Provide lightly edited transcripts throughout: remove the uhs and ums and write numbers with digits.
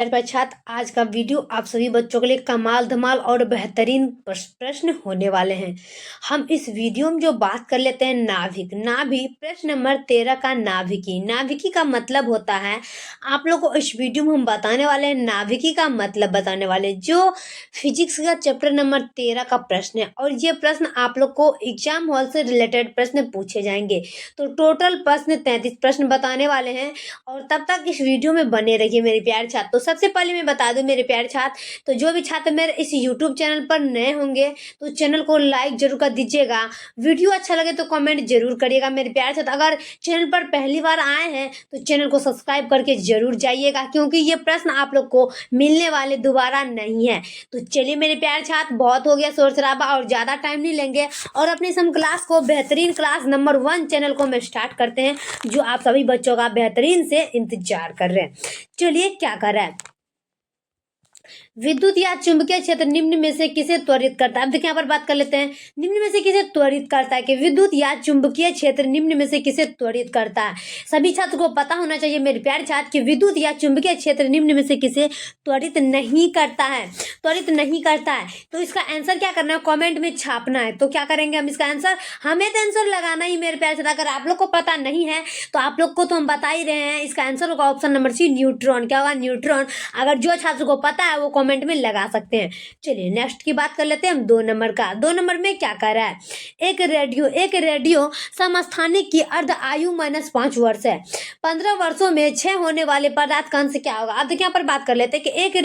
छात्र आज का वीडियो आप सभी बच्चों के लिए कमाल धमाल और बेहतरीन प्रश्न होने वाले हैं। हम इस वीडियो में जो बात कर लेते हैं नाभिक प्रश्न नंबर 13 का नाभिकी का मतलब होता है। आप लोग को इस वीडियो में हम बताने वाले हैं नाभिकी का मतलब बताने वाले जो फिजिक्स का चैप्टर नंबर 13 का प्रश्न है और ये प्रश्न आप लोग को एग्जाम हॉल से रिलेटेड प्रश्न पूछे जाएंगे। तो टोटल प्रश्न 33 प्रश्न बताने वाले हैं और तब तक इस वीडियो में बने रहिए मेरे प्यारे छात्र। तो सबसे पहले मैं बता दूं मेरे प्यारे छात्र, तो जो भी छात्र मेरे इस YouTube चैनल पर नए होंगे तो चैनल को लाइक जरूर कर दीजिएगा। वीडियो अच्छा लगे तो कमेंट जरूर करिएगा मेरे प्यारे छात्र। अगर चैनल पर पहली बार आए हैं तो चैनल को सब्सक्राइब करके जरूर जाइएगा, क्योंकि ये प्रश्न आप लोग को मिलने वाले दोबारा नहीं है। तो चलिए मेरे प्यारे छात्र, बहुत हो गया शोर शराबा और ज्यादा टाइम नहीं लेंगे और अपनी सम क्लास को बेहतरीन क्लास नंबर 1 चैनल को मैं स्टार्ट करते हैं, जो आप सभी बच्चों का बेहतरीन से इंतजार कर रहे हैं। चलिए क्या कर रहा है, विद्युत या चुंबकीय क्षेत्र निम्न में से किसे त्वरित करता है। अब देखिए यहाँ पर बात कर लेते हैं, निम्न में से किसे त्वरित करता है कि विद्युत या चुंबकीय क्षेत्र निम्न में से किसे त्वरित करता है। सभी छात्र को पता होना चाहिए मेरे प्यारे छात्र कि विद्युत या चुंबकीय क्षेत्र निम्न में से किसे त्वरित नहीं करता है, तो इसका आंसर क्या करना है, कॉमेंट में छापना है। तो क्या करेंगे हम इसका आंसर, हमें तो आंसर लगाना ही मेरे प्यारे छात्र। अगर आप लोग को पता नहीं है तो आप लोग को तो हम बता ही रहे हैं, इसका आंसर होगा ऑप्शन नंबर सी, न्यूट्रॉन। क्या होगा, न्यूट्रॉन। अगर जो छात्र को पता है वो कमेंट में लगा सकते हैं। चलिए नेक्स्ट की बात कर लेते हैं हम 2 नंबर का। 2 नंबर में क्या कर रहा है, एक रेडियो समस्थानिक की अर्ध आयु -5 वर्ष है। 15 वर्षों में क्षय होने वाले पदार्थ का अंश क्या होगा। अब देखिए यहाँ पर बात कर लेते हैं कि एक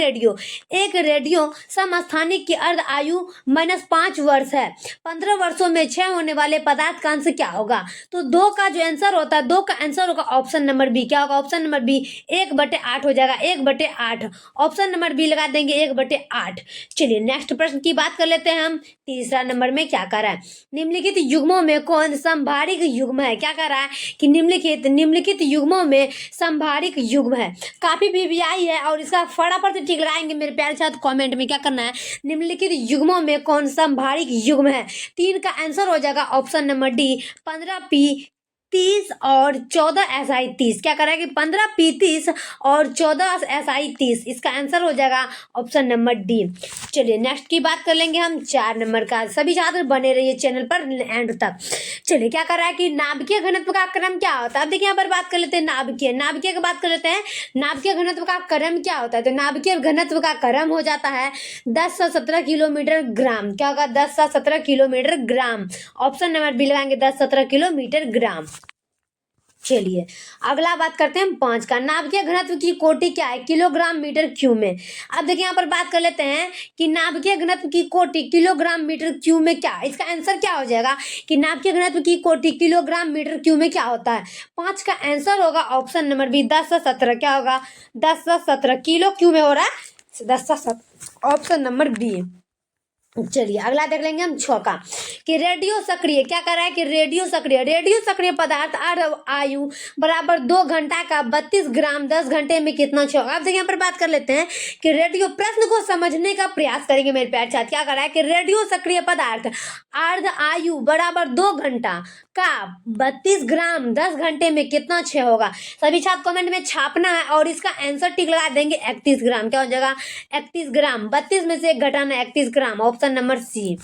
रेडियो समस्थानिक की अर्ध आयु -5 वर्ष है। 15 वर्षों में क्षय होने वाले पदार्थ का अंश क्या होगा। तो 2 का जो आंसर होता है, 2 का आंसर होगा ऑप्शन नंबर बी। क्या होगा, ऑप्शन नंबर बी 1/8 हो जाएगा, 1/8। ऑप्शन नंबर बी लगा देंगे 1/8। चलिए नेक्स्ट प्रश्न की बात कर लेते हैं हम। तीसरा नंबर में क्या कर रहा है, निम्नलिखित युग्मों में कौन संभारिक युग्म है। क्या कर रहा है कि निम्नलिखित युग्मों में संभारिक युग्म है। काफी बीबीआई है और इसका फटाफट से टिक लगाएंगे मेरे प्यारे छात्र। कमेंट में क्या करना है, निम्नलिखित युग्मों में कौन संभारिक युग्म है। 3 का आंसर हो जाएगा ऑप्शन नंबर डी, 15p 30 और 14 SI 30। क्या कर रहा है कि 15p 30 और 14 SI 30, इसका आंसर हो जाएगा ऑप्शन नंबर डी। चलिए नेक्स्ट की बात कर लेंगे हम 4 नंबर का। सभी छात्र बने रहिए चैनल पर एंड तक। चलिए क्या कर रहा है कि नाभिकीय घनत्व का क्रम क्या होता है। अब देखिए यहाँ पर बात कर लेते हैं नाभिकीय की बात कर लेते हैं। नाभिकीय घनत्व का क्रम क्या होता है, तो नाभिकीय घनत्व का क्रम हो जाता है 10 से 17 किलोमीटर ग्राम। क्या होगा, 10 से 17 किलोमीटर ग्राम। ऑप्शन नंबर बी लगाएंगे 10 से 17 किलोमीटर ग्राम। चलिए अगला बात करते हैं 5 का। नाभिकीय घनत्व की कोटि क्या है, किलोग्राम मीटर क्यूब में। अब देखिए यहाँ पर बात कर लेते हैं कि नाभिकीय घनत्व की कोटि किलोग्राम मीटर क्यूब में क्या, इसका आंसर क्या हो जाएगा कि नाभिकीय घनत्व की कोटि किलोग्राम मीटर क्यूब में क्या होता है। 5 का आंसर होगा ऑप्शन नंबर बी 10 से 17। क्या होगा, 10 से 17 किलो क्यूब में हो रहा है, 10 से 17 ऑप्शन नंबर बी। चलिए अगला देख लेंगे हम 6 का कि रेडियो सक्रिय। क्या कर रहा है कि रेडियो सक्रिय पदार्थ अर्ध आयु बराबर 2 घंटा का 32 ग्राम 10 घंटे में कितना क्षय होगा। अब देखिए यहाँ पर बात कर लेते हैं कि रेडियो, प्रश्न को समझने का प्रयास करेंगे मेरे प्यारे छात्र। क्या कर रहा है कि रेडियो सक्रिय पदार्थ अर्ध आयु बराबर 2 घंटा का 32 ग्राम 10 घंटे में कितना क्षय होगा। सभी छात्र कमेंट में छापना है और इसका आंसर टिक लगा देंगे 31 ग्राम। क्या हो जाएगा, 31 ग्राम। 32 में से 1 घटाना 31 ग्राम, ऑप्शन नंबर सी।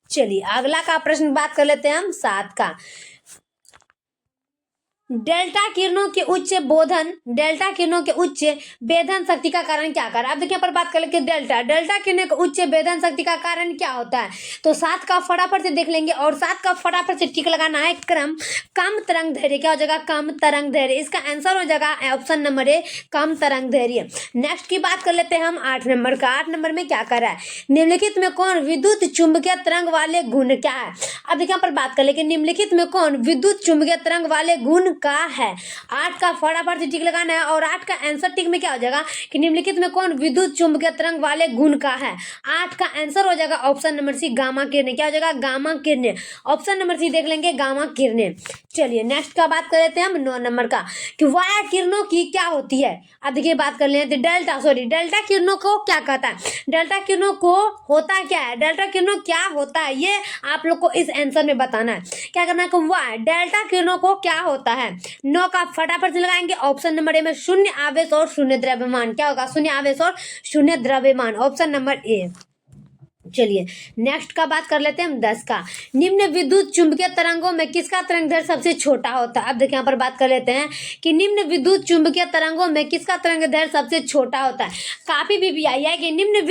चलिए अगला का प्रश्न बात कर लेते हैं हम 7 का। डेल्टा किरणों के उच्च वेधन शक्ति का कारण क्या कर। अब देखिए यहाँ पर बात कर लेंगे डेल्टा किरणों के उच्च वेधन शक्ति का कारण क्या होता है। तो 7 का फटाफट से देख लेंगे और 7 का फटाफट से टिक लगाना है, कम तरंग धैर्य। क्या हो जाएगा, कम तरंग धैर्य। इसका आंसर हो जाएगा ऑप्शन नंबर ए, कम तरंग धैर्य। नेक्स्ट की बात कर लेते हैं हम 8 नंबर का। 8 नंबर में क्या कर रहा है, निम्नलिखित में कौन विद्युत चुंबकीय तरंग वाले गुण क्या है। अब देखिए यहाँ पर बात कर लेंगे निम्नलिखित में कौन विद्युत चुंबकीय तरंग वाले गुण का है। 8 का फटाफट से टिक लगाना है और 8 का आंसर टिक में क्या हो जाएगा कि निम्नलिखित में कौन विद्युत चुंबकीय तरंग वाले गुण का है। 8 का आंसर हो जाएगा ऑप्शन नंबर सी, गामा किरणें। क्या हो जाएगा, गामा किरणें। ऑप्शन नंबर सी देख लेंगे, गामा किरणें। चलिए नेक्स्ट का बात कर लेते हैं हम 9 नंबर का कि वाया किरणों की क्या होती है। अब देखिए बात कर लेते हैं डेल्टा किरणों को क्या कहता है, डेल्टा किरणों को होता क्या है, डेल्टा किरणों क्या होता है, ये आप लोग को इस आंसर में बताना है। क्या करना है, वाया डेल्टा किरणों को क्या होता है। है। 9 का फटाफट से लगाएंगे। ऑप्शन नंबर ए में शून्य आवेश और शून्य द्रव्यमान। क्या होगा? शून्य आवेश और शून्य द्रव्यमान, ऑप्शन नंबर ए। चलिए नेक्स्ट का बात कर लेते हैं हम 10 का। निम्न विद्युत चुंबकीय तरंगों में किसका तरंग दैर्ध्य सबसे छोटा होता है? अब देखिए यहाँ पर बात कर लेते हैं कि निम्न विद्युत चुंबकीय तरंगों में किसका तरंग दैर्ध्य सबसे छोटा होता है। काफी भी आई है कि निम्न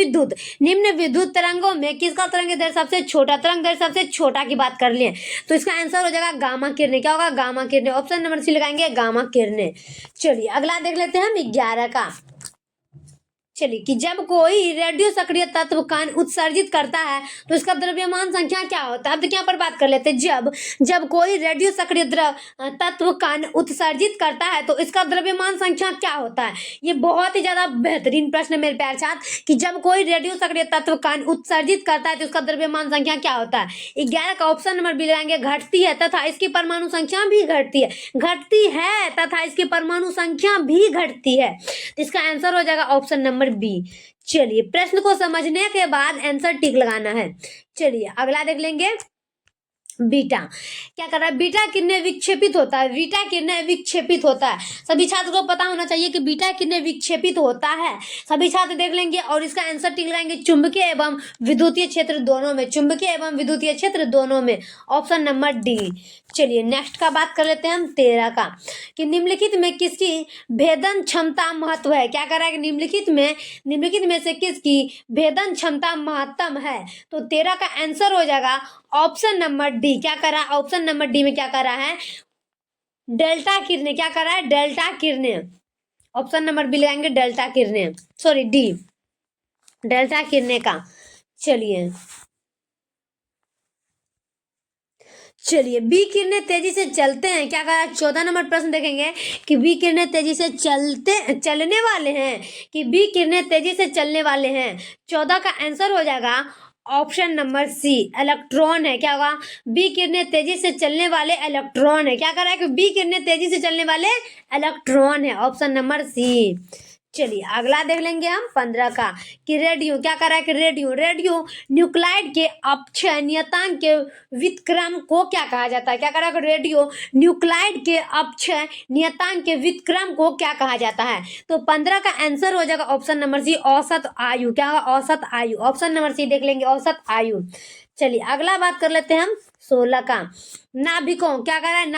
विद्युत तरंगों में किसका तरंग दैर्ध्य सबसे छोटा, तरंग दैर्ध्य सबसे छोटा की बात कर लिए तो इसका आंसर हो जाएगा गामा किरणें। क्या होगा? गामा किरणें, ऑप्शन नंबर सी लगाएंगे, गामा किरणें। चलिए अगला देख लेते हैं हम 11 का। चलिए कि जब कोई रेडियो सक्रिय तत्व कण उत्सर्जित करता है तो इसका द्रव्यमान संख्या क्या होता है? अब देखिए यहाँ पर बात कर लेते हैं। जब कोई रेडियो सक्रिय तत्व कण उत्सर्जित करता है तो इसका द्रव्यमान संख्या क्या होता है? ये बहुत ही ज्यादा बेहतरीन प्रश्न है मेरे प्यारे छात्र कि जब कोई रेडियो सक्रिय तत्व कण उत्सर्जित करता है तो इसका द्रव्यमान संख्या क्या होता है? 11 का ऑप्शन नंबर बी लगाएंगे, घटती है तथा इसकी परमाणु संख्या भी घटती है तथा इसकी परमाणु संख्या भी घटती है। तो इसका आंसर हो जाएगा ऑप्शन नंबर बी। चलिए प्रश्न को समझने के बाद आंसर टिक लगाना है। चलिए अगला देख लेंगे। बीटा क्या कर रहा है? बीटा किरणें विक्षेपित होता है। बीटा किरणें विक्षेपित होता है। सभी छात्र को पता होना चाहिए कि बीटा किरणें विक्षेपित होता है। सभी छात्र देख लेंगे और इसका आंसर टिक लगाएंगे चुंबकीय एवं विद्युतीय क्षेत्र दोनों में, चुंबकीय एवं विद्युतीय क्षेत्र दोनों में, ऑप्शन नंबर डी। चलिए नेक्स्ट का बात कर लेते हैं हम 13 का कि निम्नलिखित में किसकी भेदन क्षमता महत्व है? क्या कर रहा है कि निम्नलिखित में से किसकी भेदन क्षमता महत्तम है? तो 13 का आंसर हो जाएगा ऑप्शन नंबर डी। क्या कर रहा है? ऑप्शन नंबर डी में क्या कर रहा है? डेल्टा किरणें। क्या कर रहा है? डेल्टा किरणें, ऑप्शन नंबर बी लगाएंगे, डेल्टा किरणें, सॉरी डी, डेल्टा किरणें का। चलिए बी किरणें तेजी से चलते हैं। क्या कहा? 14 नंबर प्रश्न देखेंगे कि बी किरणें तेजी से चलने वाले हैं कि बी किरणें तेजी से चलने वाले हैं। 14 का आंसर हो जाएगा ऑप्शन नंबर सी, इलेक्ट्रॉन है। क्या होगा? बी किरणें तेजी से चलने वाले इलेक्ट्रॉन है। क्या कर रहा है कि बी किरणें तेजी से चलने वाले इलेक्ट्रॉन है, ऑप्शन नंबर सी। चलिए अगला देख लेंगे हम 15 का कि रेडियो। क्या कर रहा है कि रेडियो न्यूक्लाइड के अपक्षय नियतांक के व्युत्क्रम को क्या कहा जाता है? क्या कर रहा है कि रेडियो न्यूक्लाइड के अपक्षय नियतांक के व्युत्क्रम को क्या कहा जाता है? तो 15 का आंसर हो जाएगा ऑप्शन नंबर सी, औसत आयु। क्या होगा? औसत आयु, ऑप्शन नंबर सी देख लेंगे, औसत आयु। चलिए अगला बात कर लेते हैं हम 16 का। नाभिकों। क्या कर रहा है?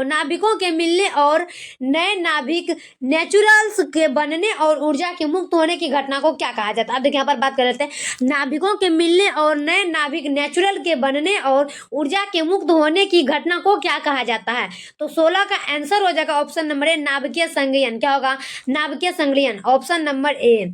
नाभिकों के मिलने और नए नाभिक नेचुरल्स के बनने और ऊर्जा के मुक्त होने की घटना को क्या कहा जाता है? अब देखिए यहाँ पर बात कर लेते हैं। नाभिकों के मिलने और नए नाभिक नेचुरल के बनने और ऊर्जा के मुक्त होने की घटना को क्या कहा जाता है? तो 16 का आंसर हो जाएगा ऑप्शन नंबर ए, नाभिकीय संघनन। क्या होगा? नाभिकीय संघनन, ऑप्शन नंबर ए।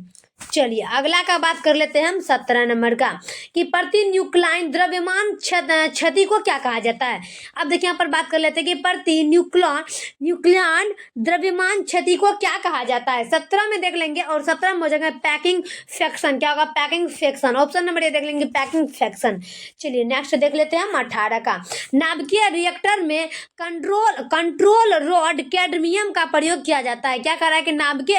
चलिए अगला का बात कर लेते हैं हम 17 नंबर का कि प्रति न्यूक्लाइन द्रव्यमान क्षति को क्या कहा जाता है? अब देखिए यहाँ पर बात कर लेते हैं कि प्रति न्यूक्लियन द्रव्यमान क्षति को क्या कहा जाता है। 17 में देख लेंगे और 17 में हो जाएगा पैकिंग फ्रैक्शन। क्या होगा? Packing fraction, option number A देख लेंगे, पैकिंग फ्रैक्शन। चलिए नेक्स्ट देख लेते हैं हम 18 का। नाभिकीय रिएक्टर में कंट्रोल रॉड कैडमियम का प्रयोग किया जाता है। क्या कर रहा है कि नाभिकीय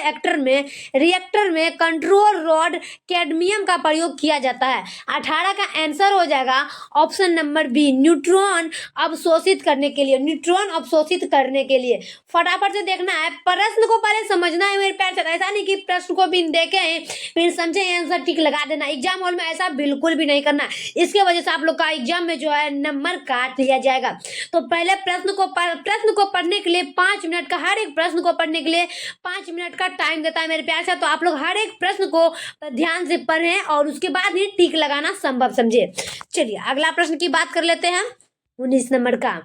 रिएक्टर में कंट्रोल रॉड कैडमियम का प्रयोग किया जाता है। 18 का आंसर हो जाएगा ऑप्शन नंबर बी, न्यूट्रॉन अवशोषित करने के लिए, न्यूट्रॉन अवशोषित करने के लिए। फटाफट से देखना है, प्रश्न को पहले समझना है मेरे प्यार। ऐसा नहीं कि प्रश्न को भी देखे फिर समझे आंसर टिक लगा देना। एग्जाम हॉल में ऐसा बिल्कुल भी नहीं करना, इसके वजह से आप लोग का एग्जाम में जो है नंबर काट लिया जाएगा। तो पहले प्रश्न को पढ़ने के लिए 5 मिनट का, हर एक प्रश्न को पढ़ने के लिए 5 मिनट का टाइम देता है मेरे प्यार से। तो आप लोग हर एक प्रश्न को ध्यान से पढ़ें और उसके बाद ही टिक लगाना संभव समझे। चलिए अगला प्रश्न की बात कर लेते हैं 19 नंबर का।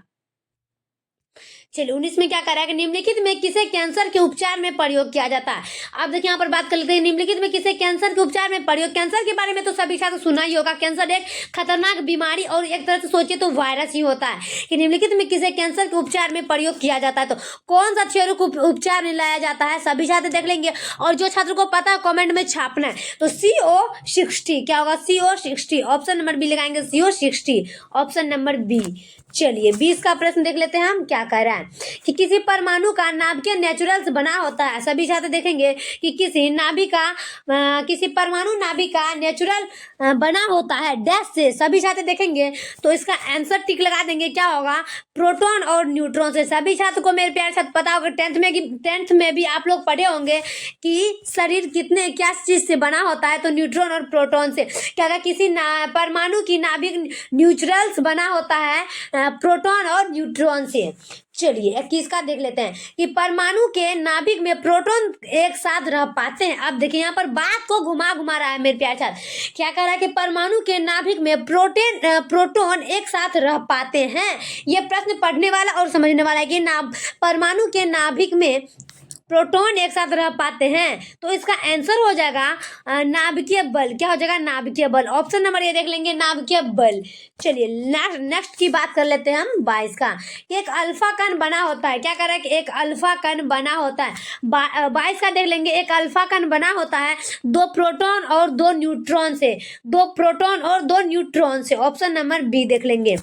चलिए 19 में क्या कर रहा है कि निम्नलिखित में किसे कैंसर के उपचार में प्रयोग किया जाता है? अब देखिए यहाँ पर बात कर लेते हैं, निम्नलिखित में किसे कैंसर के उपचार में प्रयोग। कैंसर के बारे में तो सभी छात्र सुना ही होगा। कैंसर एक खतरनाक बीमारी और एक तरह से सोचे तो वायरस ही होता है कि निम्नलिखित में किसे कैंसर के उपचार में प्रयोग किया जाता है। तो कौन सा चेहरे को उपचार में लाया जाता है? सभी छात्र देख लेंगे और जो छात्र को पता है कॉमेंट में छापना है। तो CO60। क्या होगा? CO60, ऑप्शन नंबर बी लगाएंगे, CO60, ऑप्शन नंबर बी। चलिए 20 का प्रश्न देख लेते हैं हम क्या कर रहा है है कि किसी परमाणु का नाभिकीय नेचुरल्स बना होता है। सभी छात्र देखेंगे कि किसी परमाणु नाभिक का नेचुरल बना होता है डैश से। सभी छात्र देखेंगे तो इसका आंसर टिक लगा देंगे, क्या होगा, प्रोटॉन और न्यूट्रॉन से। सभी छात्र को मेरे प्यारे छात्र पता होगा, टेंथ में भी आप लोग पढ़े होंगे कि शरीर क्या चीज से बना होता है, तो न्यूट्रॉन और प्रोटॉन से। क्या होगा, किसी परमाणु की नाभिक न्यूट्रल्स बना होता है प्रोटॉन और न्यूट्रॉन से। चलिए 21 का देख लेते हैं कि परमाणु के नाभिक में प्रोटॉन एक साथ रह पाते हैं। अब देखिए यहाँ पर बात को घुमा रहा है मेरे प्यारे छात्र, क्या कह रहा है कि परमाणु के नाभिक में प्रोटॉन एक साथ रह पाते हैं। यह प्रश्न पढ़ने वाला और समझने वाला है कि परमाणु के नाभिक में प्रोटॉन एक साथ रह पाते हैं, तो इसका आंसर हो जाएगा नाभिकीय बल। क्या हो जाएगा, नाभिकीय बल। ऑप्शन नंबर ये देख लेंगे, नाभिकीय बल। चलिए नेक्स्ट की बात कर लेते हैं हम 22 का। एक अल्फा कण बना होता है, क्या कर रहा है कि एक अल्फा कण बना होता है। 22 का देख लेंगे, एक अल्फा कण बना होता है 2 प्रोटॉन और 2 न्यूट्रॉन से। 2 प्रोटॉन और 2 न्यूट्रॉन से। ऑप्शन नंबर बी देख लेंगे।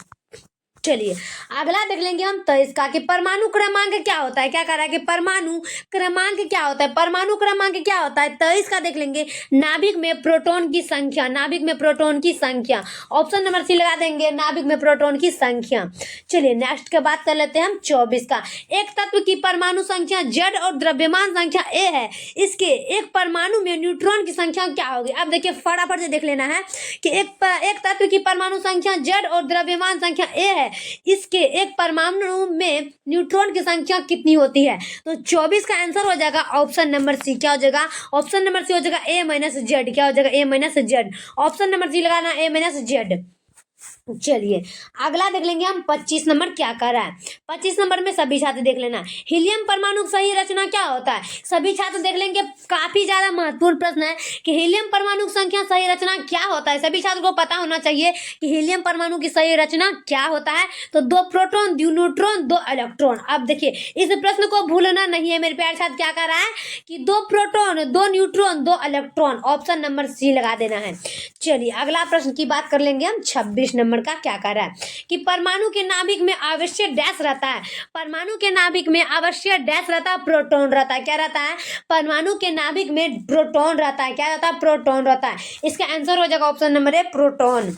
चलिए अगला देख लेंगे हम 23 का कि परमाणु क्रमांक क्या होता है। क्या कह रहा है कि परमाणु क्रमांक क्या होता है। परमाणु क्रमांक क्या होता है, 23 का देख लेंगे, नाभिक में प्रोटॉन की संख्या। नाभिक में प्रोटॉन की संख्या। ऑप्शन नंबर सी लगा देंगे, नाभिक में प्रोटॉन की संख्या। चलिए नेक्स्ट की बात कर लेते हैं हम 24 का। एक तत्व की परमाणु संख्या Z और द्रव्यमान संख्या A है, इसके एक परमाणु में न्यूट्रॉन की संख्या क्या होगी। अब देखिए फटाफट से देख लेना है कि एक तत्व की परमाणु संख्या Z और द्रव्यमान संख्या A है, इसके एक परमाणु में न्यूट्रॉन की संख्या कितनी होती है। तो 24 का आंसर हो जाएगा ऑप्शन नंबर सी। क्या हो जाएगा, ऑप्शन नंबर सी हो जाएगा A-Z। क्या हो जाएगा, A-Z। ऑप्शन नंबर सी लगाना, A-Z। चलिए अगला देख लेंगे हम 25 नंबर क्या कर रहा है। 25 नंबर में सभी छात्र देख लेना, हीलियम परमाणु सही रचना क्या होता है। सभी छात्र देख लेंगे, काफी ज्यादा महत्वपूर्ण प्रश्न है कि हीलियम परमाणु संख्या सही रचना क्या होता है। सभी छात्र को पता होना चाहिए कि हीलियम परमाणु की सही रचना क्या होता है। तो 2 प्रोटॉन, 2 न्यूट्रॉन, 2 इलेक्ट्रॉन। अब देखिए इस प्रश्न को भूलना नहीं है मेरे प्यारे छात्र। क्या कर रहा है कि 2 proton, 2 neutron, 2 electron. Option number C लगा देना है। चलिए अगला प्रश्न की बात कर लेंगे हम 26 नंबर का। क्या कर रहा है कि परमाणु के नाभिक में अवश्य डैश रहता है। परमाणु के नाभिक में अवश्य डैश रहता है, प्रोटॉन रहता है। क्या रहता है, परमाणु के नाभिक में प्रोटॉन रहता है। क्या रहता है, प्रोटॉन रहता है। इसका आंसर हो जाएगा ऑप्शन नंबर ए, प्रोटॉन।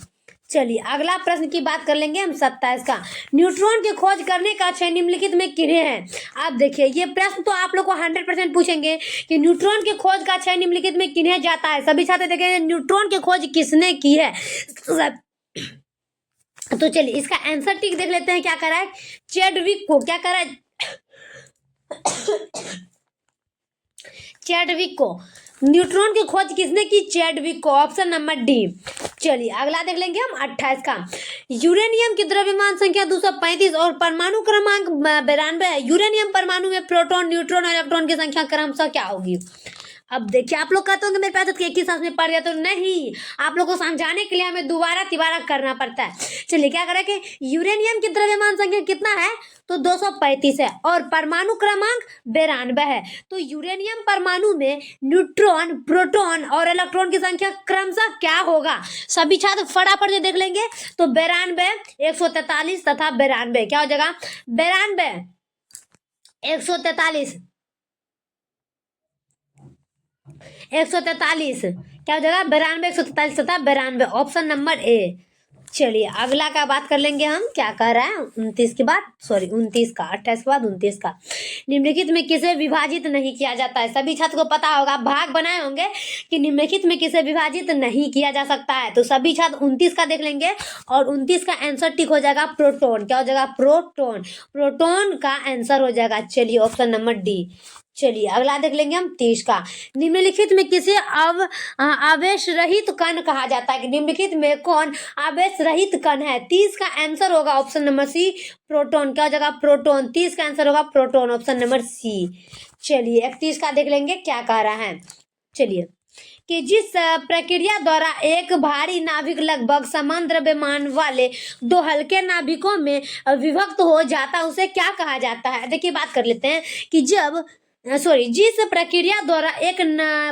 चलिए अगला प्रश्न की बात कर लेंगे हम 27 का। न्यूट्रॉन की खोज करने का 6 निम्नलिखित में किन्हें है। आप देखिए ये प्रश्न तो आप लोग को 100% पूछेंगे कि न्यूट्रॉन की खोज का 6 निम्नलिखित में किन्हें जाता है। सभी छात्र देखेंगे न्यूट्रॉन की खोज किसने की है। तो चलिए इसका आंसर टिक देख लेते हैं। क्या कर रहा है, चैडविक को। क्या कर रहा है, चैडविक को। न्यूट्रॉन की खोज किसने की, चैडविक को। Option number D. चलिए अगला देख लेंगे हम 28 का। यूरेनियम की द्रव्यमान संख्या 235 और परमाणु क्रमांक 92 है। यूरेनियम परमाणु में प्रोटॉन, न्यूट्रॉन और इलेक्ट्रॉन की संख्या क्रमशः क्या होगी। अब देखिए आप लोग कहते होंगे मेरे पास एक ही सांस में पढ़ गया, तो नहीं, आप लोग को समझाने के लिए हमें दोबारा तिबारा करना पड़ता है। चलिए क्या करें कि यूरेनियम की द्रव्यमान संख्या कितना है, तो 235 है और परमाणु क्रमांक 92 है। तो यूरेनियम परमाणु में न्यूट्रॉन, प्रोटॉन और इलेक्ट्रॉन की संख्या क्रमशः क्या होगा। सभी छात्र फटाफट से देख लेंगे, तो 92, 143 तथा 92। क्या हो जाएगा, 92, 143, 143। क्या हो जाएगा, 92, 143 तथा 92। Option number A. चलिए अगला का बात कर लेंगे हम। क्या कह रहा है 29 के बाद, सॉरी 29 का, 28 के बाद 29 का। निम्नलिखित में किसे विभाजित नहीं किया जाता है। सभी छात्र को पता होगा, भाग बनाए होंगे कि निम्नलिखित में किसे विभाजित नहीं किया जा सकता है। तो सभी छात्र 29 का देख लेंगे और 29 का आंसर टिक हो जाएगा प्रोटॉन। क्या हो जाएगा, प्रोटॉन। प्रोटॉन का आंसर हो जाएगा। चलिए ऑप्शन नंबर डी। चलिए अगला देख लेंगे हम 30 का। निम्नलिखित में किसे आवेश रहित कण कहा जाता है। निम्नलिखित में कौन आवेश रहित कण है। 30 का आंसर होगा ऑप्शन नंबर सी, प्रोटॉन। क्या हो जाएगा, प्रोटॉन। 30 का आंसर होगा प्रोटॉन, ऑप्शन नंबर सी। चलिए 31 का देख लेंगे क्या कह रहा है। चलिए कि जिस प्रक्रिया द्वारा एक भारी नाभिक लगभग समान द्रव्यमान वाले 2 हल्के नाभिकों में विभक्त हो जाता है, उसे क्या कहा जाता है। देखिए बात कर लेते हैं कि जब जिस प्रक्रिया द्वारा एक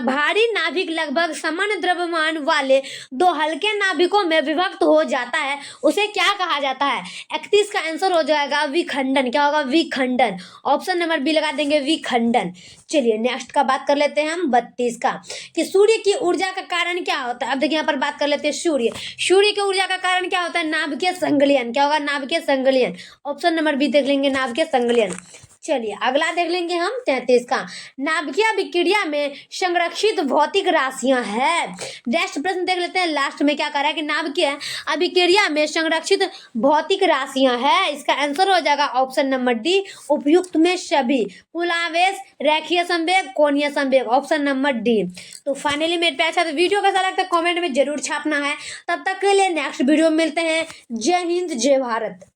भारी नाभिक लगभग समान द्रव्यमान वाले दो हल्के नाभिकों में विभक्त हो जाता है उसे क्या कहा जाता है। 31 का आंसर हो जाएगा विखंडन। क्या होगा? विखंडन। ऑप्शन नंबर बी लगा देंगे, विखंडन। चलिए नेक्स्ट का बात कर लेते हैं हम 32 का, कि सूर्य की ऊर्जा का कारण क्या होता है। अब देखिए यहाँ पर बात कर लेते हैं सूर्य की ऊर्जा का कारण क्या होता है? नाभिकीय संघलन। क्या होगा? नाभिकीय संघलन। ऑप्शन नंबर बी देख लेंगे, नाभिकीय संघलन। चलिए अगला देख लेंगे हम 33 का, नाभिकीय अभिक्रिया में संरक्षित भौतिक राशियां है। नेक्स्ट प्रश्न देख लेते हैं, लास्ट में क्या कह रहा है कि नाभिकीय अभिक्रिया में संरक्षित भौतिक राशियां है। इसका आंसर हो जाएगा ऑप्शन नंबर डी, उपयुक्त में सभी, कुलावेश, रेखीय संवेग, कोणीय संवेग। Option number D. तो फाइनली मेरे प्यारे छात्र, वीडियो कैसा लगता है कमेंट में जरूर छापना है। तब तक के लिए नेक्स्ट वीडियो में मिलते हैं। जय हिंद, जय भारत।